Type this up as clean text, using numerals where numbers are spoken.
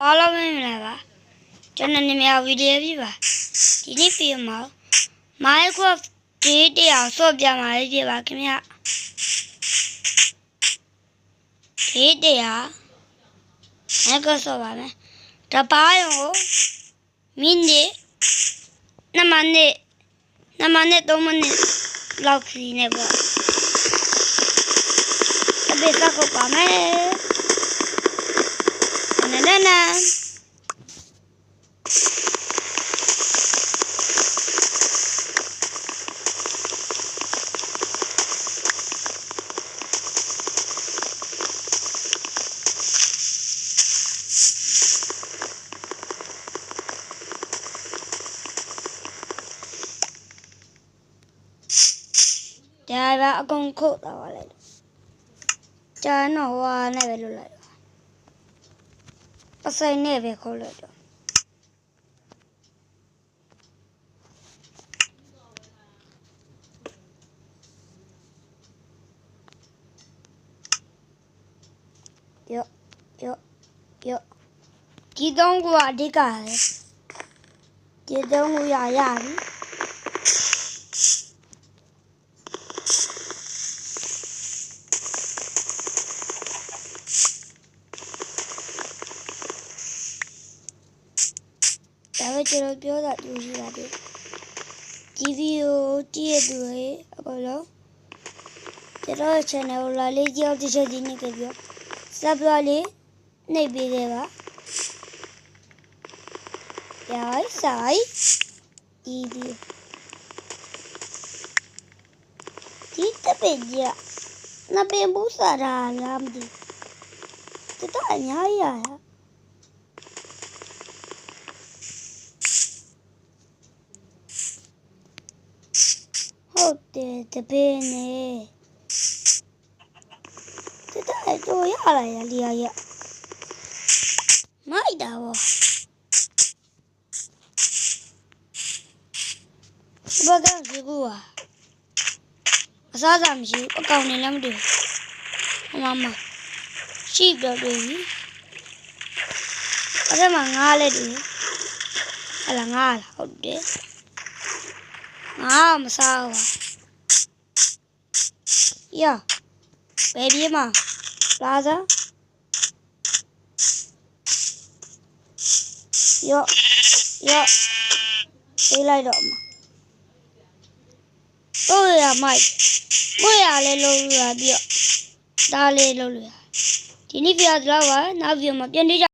အားလုံးမင်္ဂလာပါကျွန်တော်နာမည်ဗီဒီယိုပြပါဒီနေ့ပြင်မှာ Minecraft ဒီတရားဆော့ပြမှာလေးပြပါခင်ဗျဒီတရားMinecraft ပါမယ်တပားရုံကိုမိနစ်2မိနစ်3မိနစ်လောက်ခရီးနေပေါ့တပည့်စကုတ်ပါမယ်နဒါပဲအကုန်ခုတ်တော့လိုက်ကျန်တော့ဟွာနဲ့ပဲလွတ်လိုက်ပစိုင်နဲ့ပဲခုတ်လိုက်တော့ယောဒီတော့ကအဓိကလေဒီတော့ကရပြီဒါပဲကျွန်တော်ပြောတာတူရှိပါတယ်ဒီဗီဒီယိုကြည့်ရတူရေအကုန်လုံးကျွန်တော် channel ကိုလာလေးကြောက်တစ်ချက်ဒီနေ့ကြပြော subscribe လေးနှိပ်ပေးသေးပါရိုက်ဆိုင်ဒီတပည့်ကြနပင်ဘူးစားတာလားမသိတော်အများကြီးရဟုတ်တယ်တပည့်နဲ့တော်တော့ရလာရလီရမိုက်တာဘောဘာကစီကူအစားစားမရှိအကောင်နေလည်းမတွေ့မရှိတော့တွေ့ပြီအဲ့ဒါမှငါးလည်းတွေ့ဟလာငါးလားဟုတ်တယ်ငါမစားဘူးရဘယ်ဒီမှာလာစားယောပြေးလိုက်တော့မှာတော့ရမိုက်ကိုရလဲလုံးရပြီးတော့ဒါလေးလုံးလို့ရဒီနေ့ပြတော့ပါနောက်ပြီးမှပြန်တွေ့ကြ